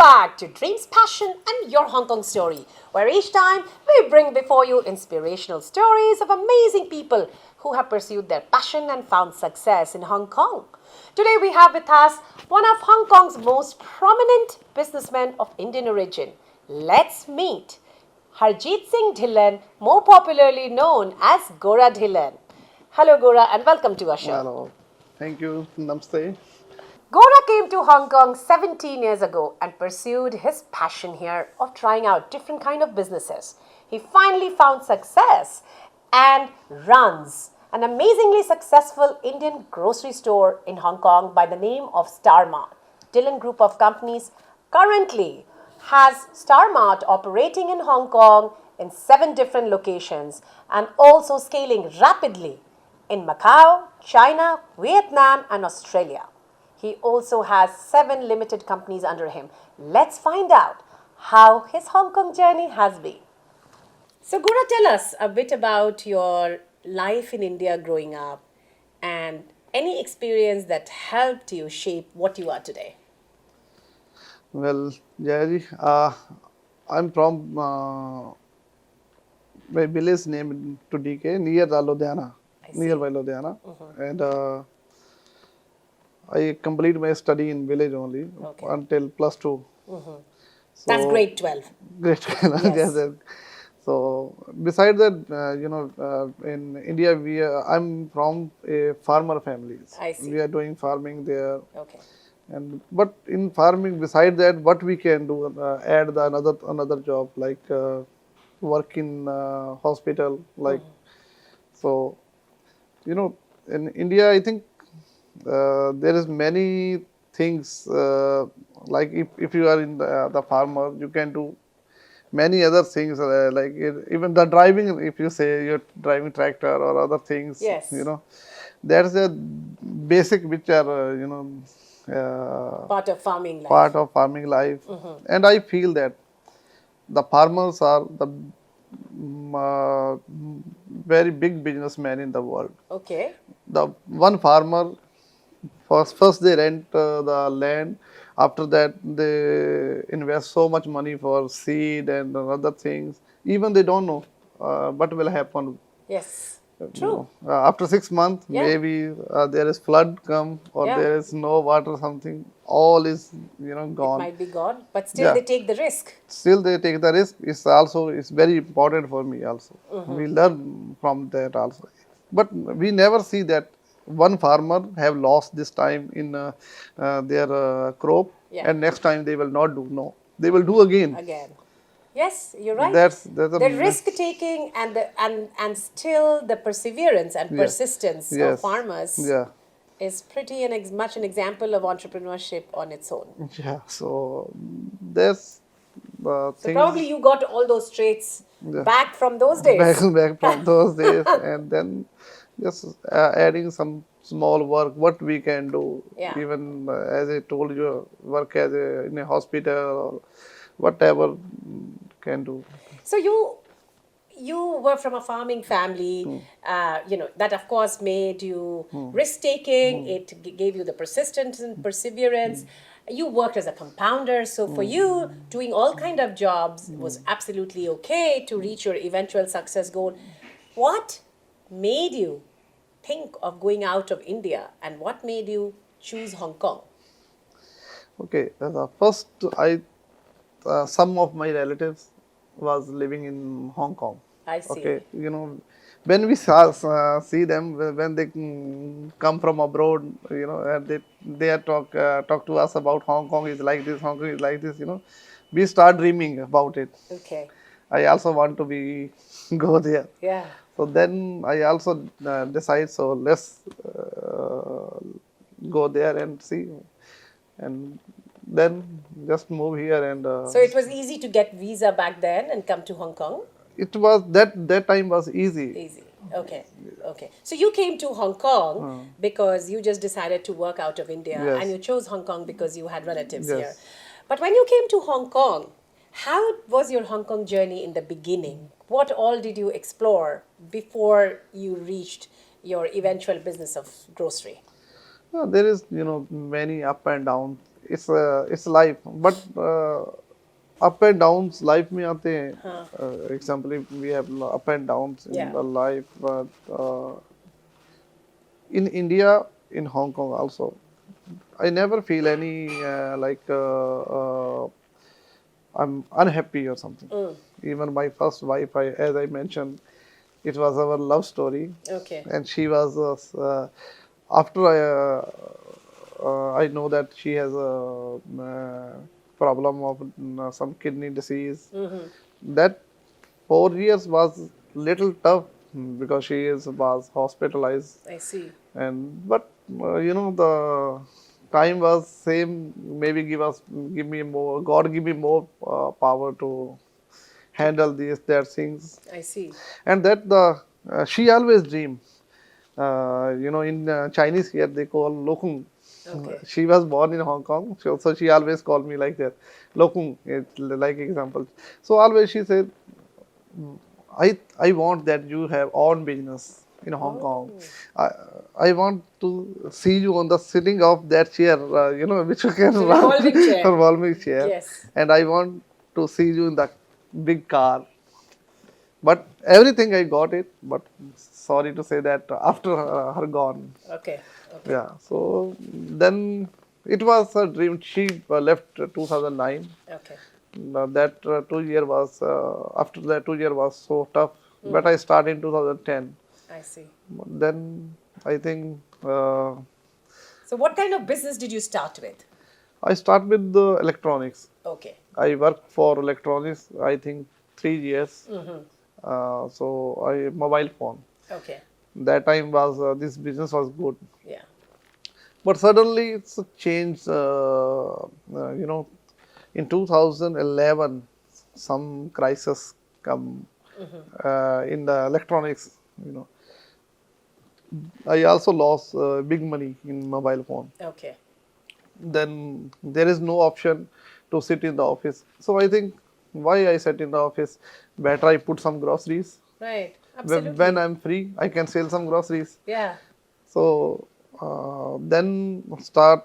back to Dreams, Passion and Your Hong Kong Story, where each time we bring before you inspirational stories of amazing people who have pursued their passion and found success in Hong Kong. Today we have with us one of Hong Kong's most prominent businessmen of Indian origin. Let's meet 𝐺𝐨𝐵𝐚, more popularly known as 𝐍𝐴. Hello Gora and welcome to our show. Hello. Thank you. Namaste. Gora came to Hong Kong 17 years ago and pursued his passion here of trying out different kind of businesses. He finally found success and runs an amazingly successful Indian grocery store in Hong Kong by the name of 𝑠TAR Mart. Dylan Group of Companies currently has 𝑠TAR Mart operating in Hong Kong in 7 different locations and also scaling rapidly in Macau, China, Vietnam and Australia. He also has 7 limited companies under him. Let's find out how his Hong Kong journey has been. So Gora, tell us a bit about your life in India growing up and any experience that helped you shape what you are today. Well, Jayji, I'm from my village named to DK near Ludhiana, nearby Ludhiana, and I complete my study in village only until +2. So, that's grade 12. Grade 12. Yes. So besides that, in India, I'm from a farmer families. I see. We are doing farming there. Okay. But in farming, beside that, what we can do, add another job like work in hospital, like so. In India, I think there is many things like if you are in the farmer, you can do many other things like even the driving. If you say you're driving tractor or other things, yes, that's a basic which are part of farming life. Part of farming life, and I feel that the farmers are the very big businessmen in the world. Okay. The one farmer, first they rent the land. After that, they invest so much money for seed and other things. Even they don't know what will happen. Yes. True. After 6 months, maybe there is flood come or there is no water, something. All is gone. It might be gone, but still they take the risk. Still they take the risk. It's very important for me also. We learn from that also. But we never see that one farmer have lost this time in their crop, and next time they will not do. No, they will do again. Yes, you're right. That's the risk taking and still the perseverance and persistence of farmers is pretty much an example of entrepreneurship on its own. Yeah, so there's so probably you got all those traits back from those days. Back from those days, and then just adding some small work, what we can do. Even as I told you, work as in a hospital or whatever can do. So you were from a farming family, that of course made you risk-taking, it gave you the persistence and perseverance. You worked as a compounder, so for you, doing all kind of jobs was absolutely okay to reach your eventual success goal. What made you think of going out of India and what made you choose Hong Kong? Okay, first some of my relatives was living in Hong Kong. I see. Okay, when we see them, when they come from abroad, and they talk to us about Hong Kong is like this, Hong Kong is like this, we start dreaming about it. Okay. I also want to go there. Yeah. So then I also decide, so let's go there and see, and then just move here and. So it was easy to get visa back then and come to Hong Kong? It was that time was easy. Easy. Okay. So you came to Hong Kong because you just decided to work out of India, and you chose Hong Kong because you had relatives here. But when you came to Hong Kong, how was your Hong Kong journey in the beginning? What all did you explore before you reached your eventual business of grocery? There is many up and down it's life. But up and downs life में आते हैं. Example, we have up and downs in the life, but in India, in Hong Kong also, I never feel any I'm unhappy or something. Even my first wife, as I mentioned, it was our love story. Okay. And she was after I know that she has a problem of some kidney disease. That 4 years was little tough because was hospitalized. I see. And but the time was same. Maybe give me more. God give me more power to handle their things. I see. And that she always dream. In Chinese here they call lokung. Okay. She was born in Hong Kong, so she always called me like that, lokung. It's like example. So always she said, I want that you have own business in Hong Kong. I want to see you on the sitting of that chair, which you can run. Revolving chair. Revolving chair. Yes. And I want to see you in the big car. But everything I got it, but sorry to say that after her gone. Okay. Yeah. So then it was a dream. She left 2009. Okay. That 2 year was after that 2 year was so tough. But I started in 2010. I see. Then I think So what kind of business did you start with? I start with the electronics. Okay. I worked for electronics. I think 3 years. So mobile phone. Okay. That time was this business was good. Yeah. But suddenly it's changed. In 2011, some crisis come in the electronics. I also lost big money in mobile phone. Okay. Then there is no option to sit in the office. So I think why I sat in the office, better I put some groceries. Right. Absolutely. When I'm free, I can sell some groceries. Yeah. So then start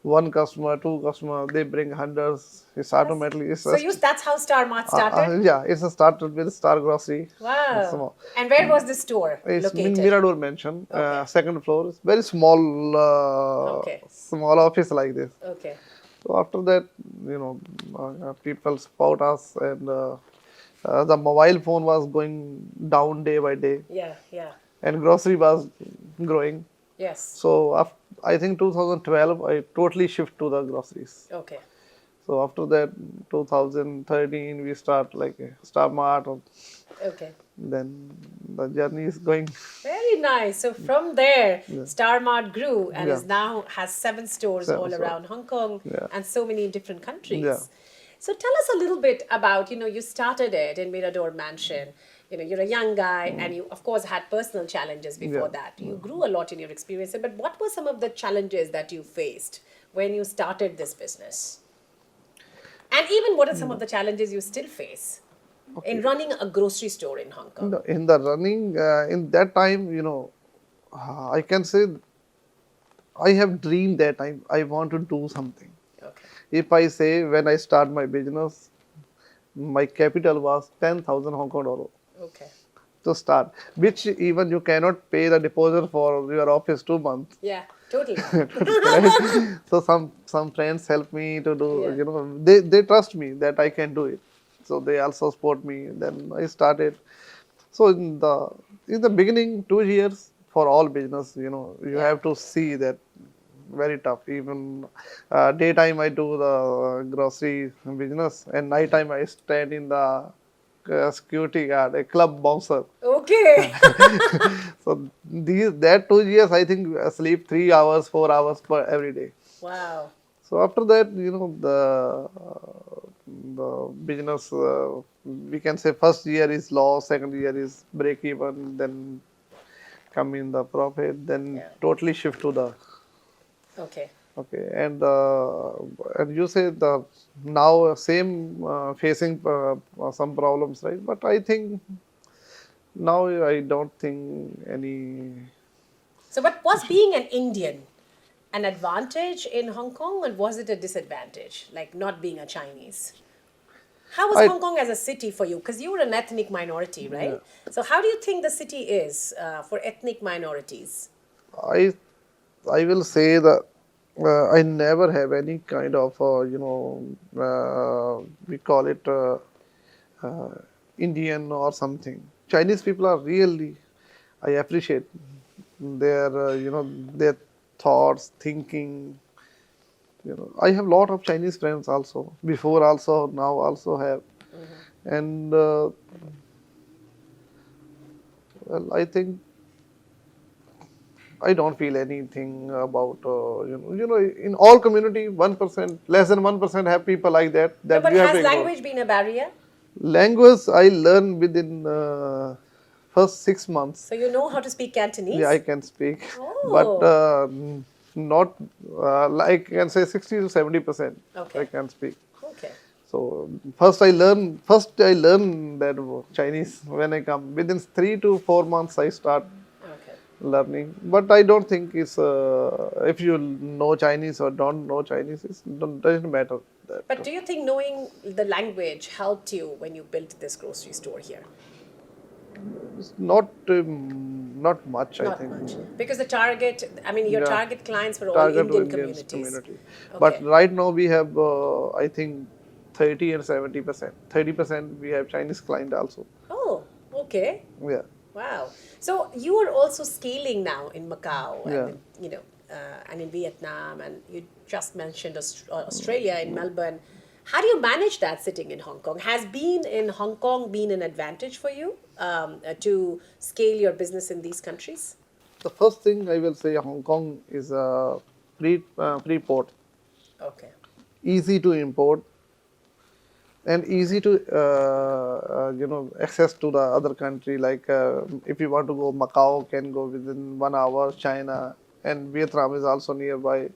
one customer, two customer, they bring hundreds. It's automatically. That's how Star Mart started? Yeah, it's started with Star Grocery. Wow. And where was the store It's located? in Mirador Mansion, second floor. It's very small, small office like this. Okay. So after that, people support us, and the mobile phone was going down day by day. Yeah, yeah. And grocery was growing. Yes. So I think 2012, I totally shift to the groceries. Okay. So after that, 2013, we start like a Star Mart. Okay. Then the journey is going. Very nice. So from there, Star Mart grew and has 7 stores all around Hong Kong and so many different countries. Yeah. So tell us a little bit about, you started it in Mirador Mansion. You're a young guy and you, of course, had personal challenges before that. You grew a lot in your experience. But what were some of the challenges that you faced when you started this business? And even what are some of the challenges you still face in running a grocery store in Hong Kong? In the running, in that time, I can say I have dreamed that I want to do something. Okay. If I say when I start my business, my capital was 10,000 Hong Kong dollar. Okay. To start, which even you cannot pay the deposit for your office 2 months. Yeah, totally. So some friends help me to do, they trust me that I can do it. So they also support me. Then I started. So in the beginning, 2 years for all business, you have to see that very tough. Even daytime I do the grocery business, and nighttime I stand in the security guard, a club bouncer. Okay. So that 2 years, I think I sleep 3 hours, 4 hours per every day. Wow. So after that, the business, we can say first year is loss, second year is break even, then come in the profit, then totally shift to the. Okay. Okay, and you say the now same facing some problems, right? But I think now I don't think any. So, what was being an Indian an advantage in Hong Kong, or was it a disadvantage, like not being a Chinese? How was I Hong Kong as a city for you? Because you were an ethnic minority, right? So how do you think the city is for ethnic minorities? I I will say that I never have any kind of we call it uh, Indian or something. Chinese people are really, I appreciate their their thoughts, thinking. I have lot of Chinese friends also. Before also, now also have, and well, I think I don't feel anything about in all community 1%, less than 1% have people like that No, that but you have has to ignore. language been a barrier? Language I learned within first 6 months. So you know how to speak Yeah, I Cantonese? can speak, but Oh, not like I can say 60 to 70%. I okay, can speak. okay. So first I learned that Chinese when I come within 3 to 4 months I start Okay. learning. But I don't think it's if you know Chinese or don't know Chinese, doesn't matter. That But do you think knowing the language helped you when you built this grocery store here? it's not much. I Not think much. Because the target, I mean, your yeah, target clients were all target to Indian Indians communities. community. But Okay. right now we have I think 30 and 70%. 30% we have Chinese client also. Oh, okay. Yeah, Wow. So you are also scaling now in Macau and yeah. in, and in Vietnam, and you just mentioned Australia in Melbourne. How do you manage that sitting in Hong Kong? Has being in Hong Kong been an advantage for you to scale your business in these countries? The first thing I will say, Hong Kong is a free port, Okay. easy to import and easy to access to the other country. Like if you want to go, Macau can go within 1 hour. China and Vietnam is also nearby.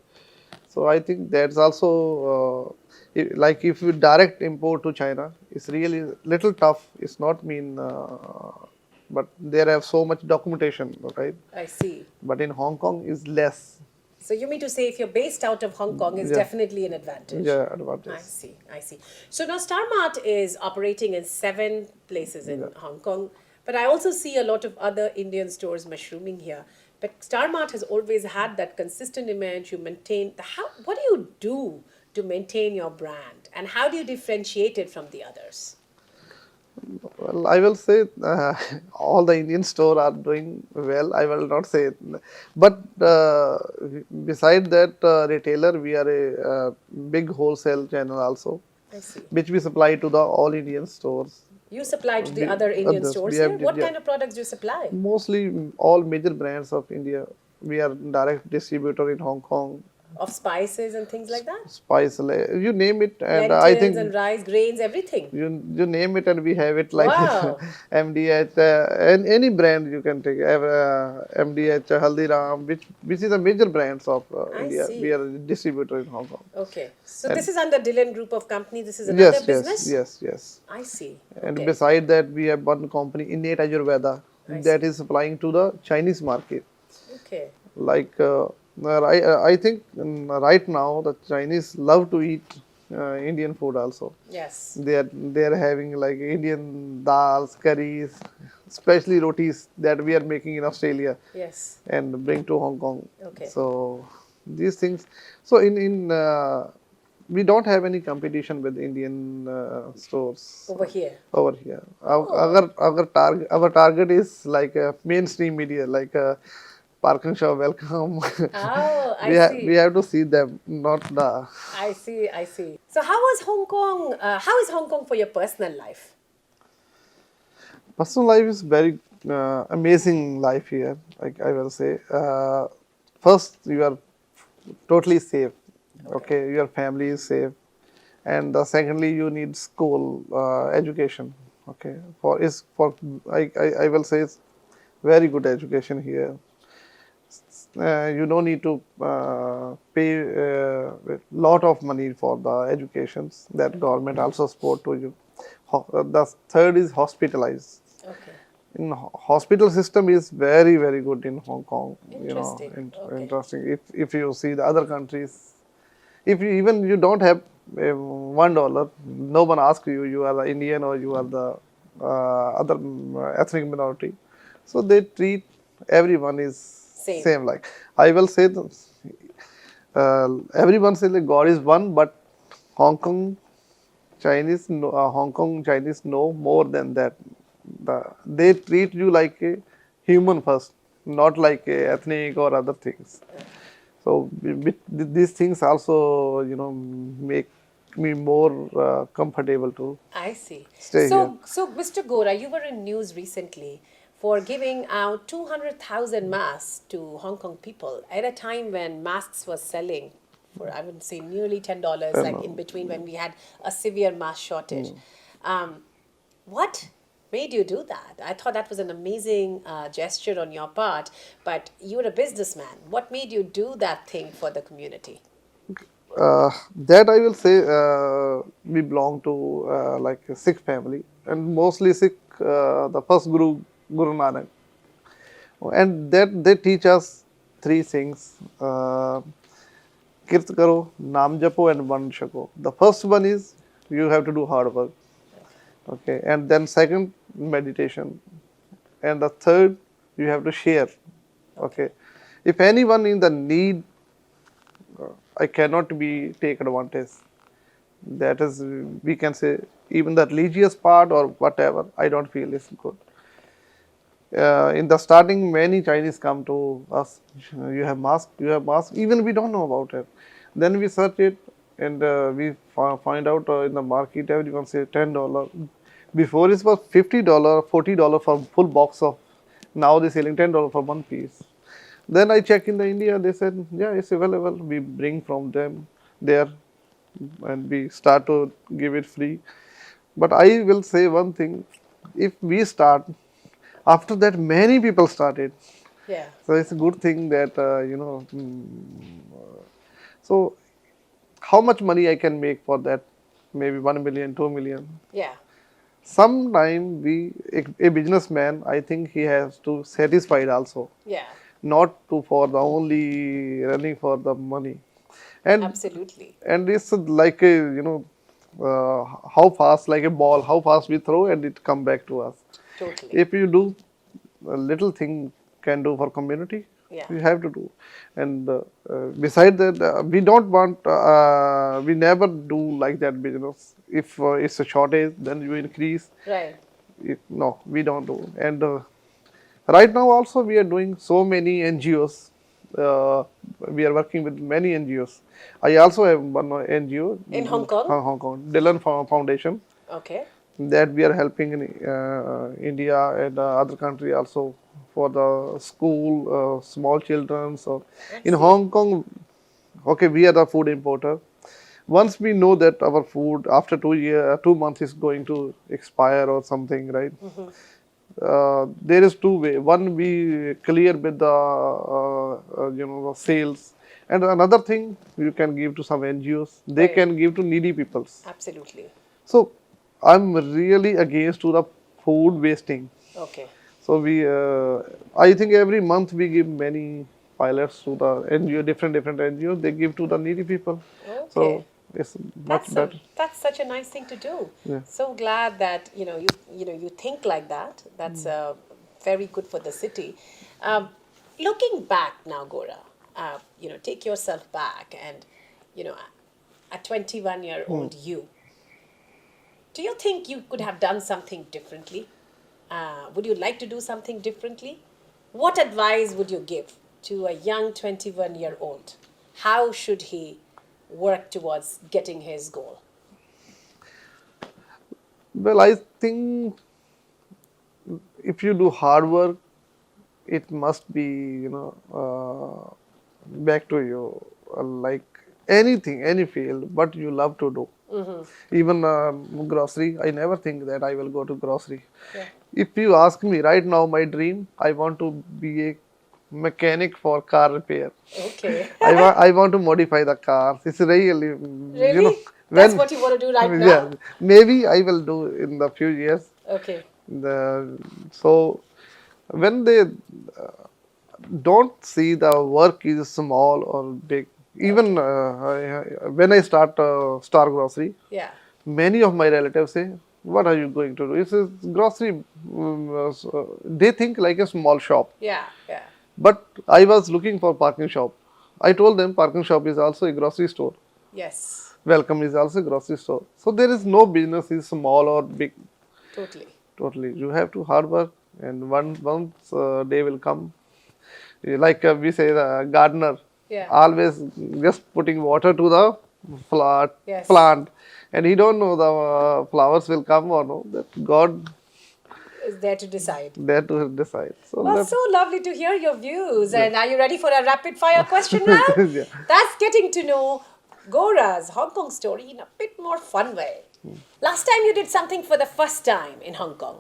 So I think that's also like if you direct import to China, it's really little tough. It's not mean, but there have so much documentation, right? I see. But in Hong Kong is less. So you mean to say if you're based out of Hong Kong, it's Yeah, definitely an advantage. yeah, advantage. I see, I see. So now Star Mart is operating in 7 places in Hong Kong, but I also see a lot of other Indian stores mushrooming here. But Star Mart has always had that consistent image. You maintain what do you do to maintain your brand, and how do you differentiate it from the others? Well, I will say all the Indian store are doing well. I will not say it. But beside that retailer, we are a big wholesale channel also, I see. which we supply to the all Indian stores. You supply to the other Indian Others, stores we here? have, What yeah, kind of products do you supply? mostly all major brands of India. We are direct distributor in Hong Kong, Of spices and things like that? spice, you name it, and I Lentils think and rice, grains, everything. you name it and we have it like Wow. MDH and any brand you can take MDH Haldiram which is a major brands of I India. We see. are a distributor in Hong Kong. Okay. So And this is under Dylan Group of Company. This is another business? Yes. I see. And Okay. beside that we have one company Innate Ayurveda I that see. is supplying to the Chinese market. Okay. Like I think right now the Chinese love to eat Indian food also. Yes. They are having like Indian dals, curries, especially rotis that we are making in Australia Yes. and bring to Hong Kong. Okay. So these things. So in we don't have any competition with Indian stores Over here. over here. Oh. Our target is like mainstream media, like Parking Show, welcome. Oh, I We see. have to see them, not the. I see. I see. So how was Hong Kong? How is Hong Kong for your personal life? Personal life is very amazing life here. Like I will say, first you are totally safe. Okay, your family is safe, and secondly you need school education. Okay, for I will say it's very good education here. You don't need to pay a lot of money for the educations that government also support to you. The third is hospitalized. Okay. in hospital system is very very good in Hong Kong. Interesting. Okay. Interesting. If you see the other countries, if you even you don't have $1, no one asks you. You are the Indian or you are the other ethnic minority, so they treat everyone is Same. same. Like I will say, everyone says that God is one, but Hong Kong Hong Kong Chinese know more than that. They treat you like a human first, not like a ethnic or other things. So these things also, make me more comfortable to I see. stay here. So, Mr. Gora, you were in news recently for giving out 200,000 masks to Hong Kong people at a time when masks were selling for, I would say, nearly $10, like in between when we had a severe mask shortage. What made you do that? I thought that was an amazing gesture on your part, but you're a businessman. What made you do that thing for the community? That I will say, we belong to like a Sikh family, and mostly Sikh, the first Guru Nanak, and that they teach us three things: kirt karo, naam japo, and van shako. The first one is you have to do hard work, okay, and then second, meditation, and the third, you have to share, okay. If anyone in the need, I cannot be take advantage. That is, we can say, even the religious part or whatever, I don't feel is good. In the starting, many Chinese come to us. You have mask, you have mask. Even we don't know about it. Then we search it, and we find out in the market everyone say $10. Before it was $50, $40 for full box of. Now they're selling $10 for one piece. Then I check in the India, they said, yeah, it's available. We bring from them there, and we start to give it free. But I will say one thing: if we start, after that many people started. Yeah. So it's a good thing that so how much money I can make for that? Maybe 1 million, 2 million. Yeah. Sometime a businessman, I think he has to satisfied also. Yeah. Not to for the only running for the money, and Absolutely. and it's like a how fast, like a ball, how fast we throw and it come back to us. Totally. If you do a little thing can do for community, Yeah. you have to do. And beside that, we don't want, we never do like that business. If it's a shortage, then you increase. Right. No, we don't do. And right now also we are doing so many NGOs. We are working with many NGOs. I also have one NGO In Hong Kong? Hong Kong, 𝐷𝐿 Foundation, Okay. that we are helping in India and other country also for the school, small children. So in Hong Kong, okay, we are the food importer. Once we know that our food after 2 months is going to expire or something, right? There is two way. One, we clear with the the sales, and another thing you can give to some NGOs. They Right. can give to needy peoples. Absolutely. So I'm really against to the food wasting. Okay. So I think every month we give many pilots to the NGO, different NGOs. They give to the needy people. Okay. So it's much better. That's such a nice thing to do. Yeah. So glad that you think like that. That's very good for the city. Looking back now, Gora, take yourself back and a 21-year-old you. Do you think you could have done something differently? Would you like to do something differently? What advice would you give to a young 21-year-old? How should he work towards getting his goal? Well, I think if you do hard work, it must be back to you, like anything, any field, what you love to do. Even grocery, I never think that I will go to grocery. Yeah. If you ask me right now, my dream, I want to be a mechanic for car repair. Okay. I want to modify the cars. It's really, Really? That's what you want to do right now? Yeah, maybe I will do in the few years. Okay. So when they don't see the work is small or big, even when I start Star Grocery, Yeah. many of my relatives say, "What are you going to do?" It's a grocery. They think like a small shop. Yeah. Yeah. But I was looking for parking shop. I told them parking shop is also a grocery store. Yes. Welcome is also a grocery store. So there is no business is small or big. Totally. Totally, you have to hard work, and once day will come. Like we say, the gardener Yeah. always just putting water to the plant, Yes. plant, and he don't know the flowers will come or no. That God Is there to decide. there to decide. So Well, that's so lovely to hear your views. And are you ready for a rapid fire question now? yeah. That's getting to know Gora's Hong Kong story in a bit more fun way. Last time you did something for the first time in Hong Kong.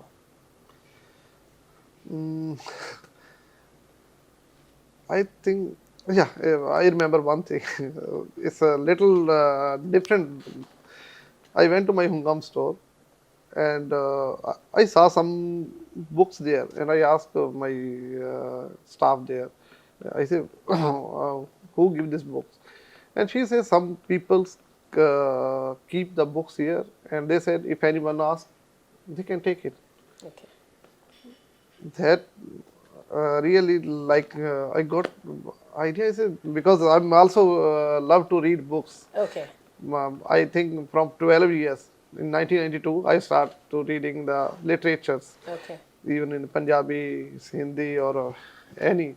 I think, yeah, I remember one thing. It's a little different. I went to my Hungam store, and I saw some books there, and I asked my staff there. I said, "Who give these books?" And she says some people keep the books here, and they said if anyone asks, they can take it. Okay. That really like I got idea is because I'm also love to read books. Okay. I think from 12 years in 1992 I start to reading the literatures, Okay. even in Punjabi, Hindi or any.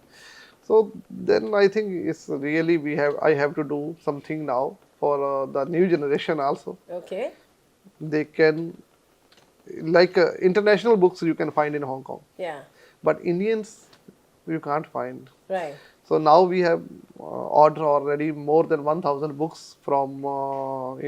So then I think it's really I have to do something now for the new generation also. Okay. They can like international books you can find in Hong Kong. Yeah. But Indians, you can't find. Right. So now we have ordered already more than 1,000 books from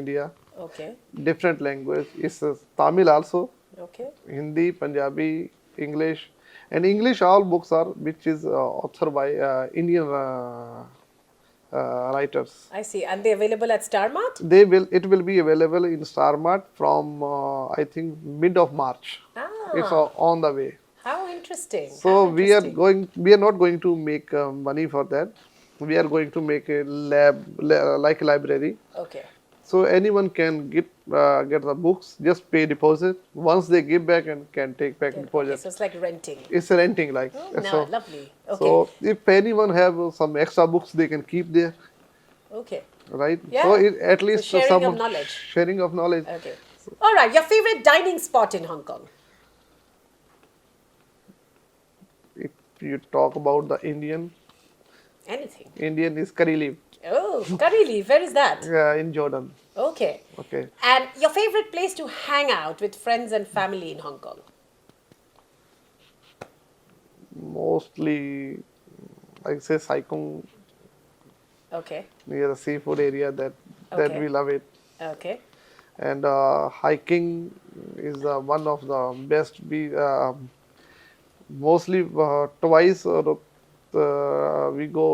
India, Okay. different language. It's Tamil also, Okay. Hindi, Punjabi, English. And English, all books are, which is authored by Indian writers. I see. And they're available at Star Mart? It will be available in Star Mart from, I think, mid of March. It's Ah, on the way. how interesting. So How we are interesting. we are not going to make money for that. We are going to make a like a library. Okay. So anyone can get the books, just pay deposit. Once they give back and can take back Okay, deposit. so it's like renting. It's renting like. Oh, no, So, lovely. Okay. so if anyone have some extra books, they can keep there, Okay. right? Yeah. So at least sharing of someone knowledge. sharing of knowledge. Okay. All right. Your favorite dining spot in Hong Kong? If you talk about the Indian is curry leaf. Oh, curry leaf. Where is that? Yeah, in Jordan. Okay. Okay. And your favorite place to hang out with friends and family in Hong Kong? Mostly, I say 𝐍𝐭 Okay. near the seafood area that Okay. we love it. Okay. And hiking is one of the best. Mostly twice or we go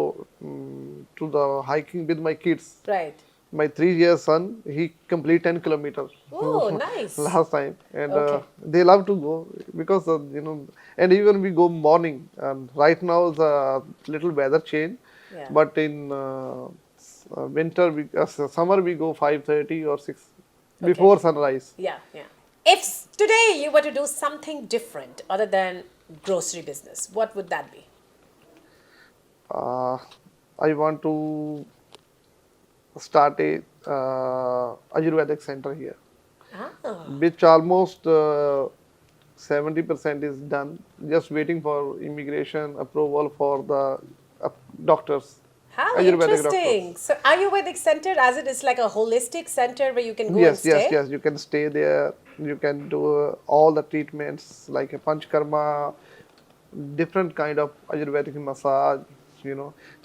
to the hiking with my kids. Right. My 3 year son, he complete 10 kilometers Oh, nice. last time, and Okay. they love to go because and even we go morning. And right now the little weather change, Yeah. but in winter, summer we go 5:30 or 6 before sunrise. Yeah, yeah. If today you were to do something different other than grocery business, what would that be? I want to start a Ayurvedic center here, Ah, which almost 70% is done. Just waiting for immigration approval for the doctors. how Ayurvedic interesting. So Ayurvedic center as it is like a holistic center where you can go and Yes, stay? yes. You can stay there. You can do all the treatments like a panchkarma, different kind of Ayurvedic massage.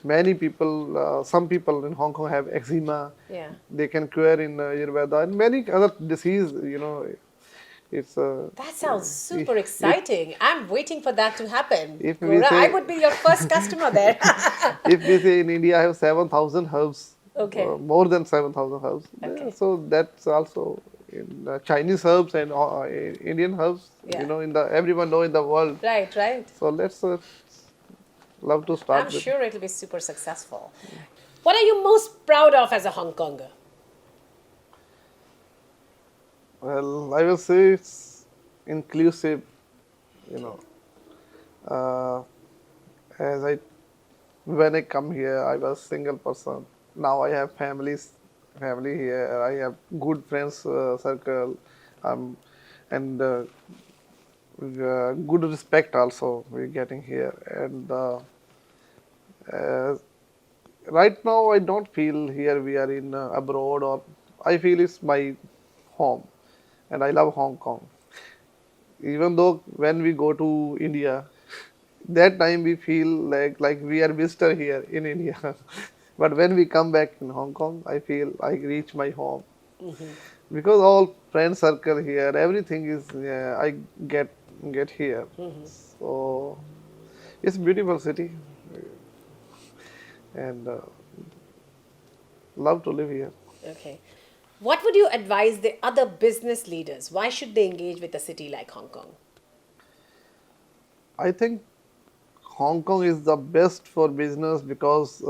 Many people, some people in Hong Kong have eczema. Yeah. They can cure in Ayurveda and many other disease. It's That sounds super exciting. I'm waiting for that to happen. If we Gora, I say- would be your first customer there. if we say in India I have 7,000 herbs, Okay. more than 7,000 herbs. Okay. So that's also in Chinese herbs and Indian herbs. Yeah. You know, everyone know in the world. Right, right. So let's love to start I'm with. sure it'll be super successful. What are you most proud of as a Hong Konger? Well, I will say it's inclusive. You know, as when I come here, I was single person. Now I have family here. I have good friends circle, and good respect also we're getting here. And right now, I don't feel here we are in abroad, or I feel it's my home, and I love Hong Kong. Even though when we go to India, that time we feel like we are visitor here in India. But when we come back in Hong Kong, I feel I reach my home because all friend circle here, everything is I get here. So it's beautiful city, and love to live here. Okay. What would you advise the other business leaders? Why should they engage with a city like Hong Kong? I think Hong Kong is the best for business because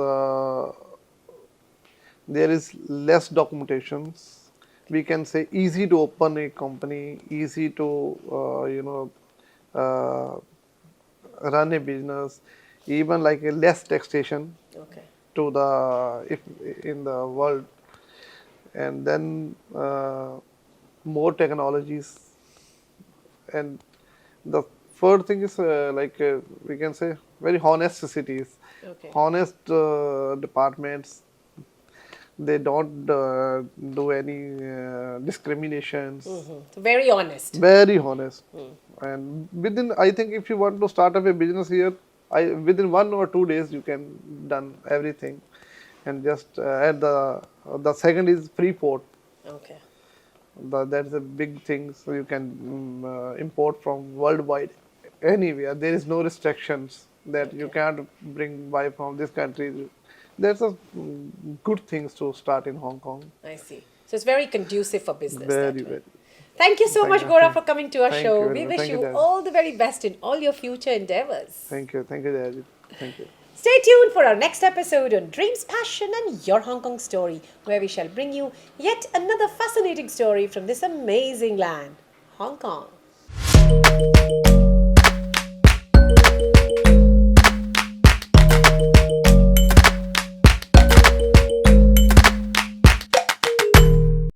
there is less documentations. We can say easy to open a company, easy to run a business, even like a less taxation Okay. to if in the world, and then more technologies, and the third thing is we can say very honest cities, Okay. honest departments. They don't do any discriminations. So very honest. Very honest. And I think if you want to start up a business here, within 1 or 2 days you can done everything. And just add the second is free port. Okay. That's a big thing. So you can import from worldwide, anywhere. There is no restrictions that you can't buy from this country. That's a good things to start in Hong Kong. I see. So it's very conducive for business. Very, that way. very. Thank you so much, Gaurav, for coming to our Thank show. you We very much. wish Thank you, you Dad. all the very best in all your future endeavors. Thank you, Dad. Thank you. Stay tuned for our next episode on Dreams, Passion and Your Hong Kong Story, where we shall bring you yet another fascinating story from this amazing land, Hong Kong.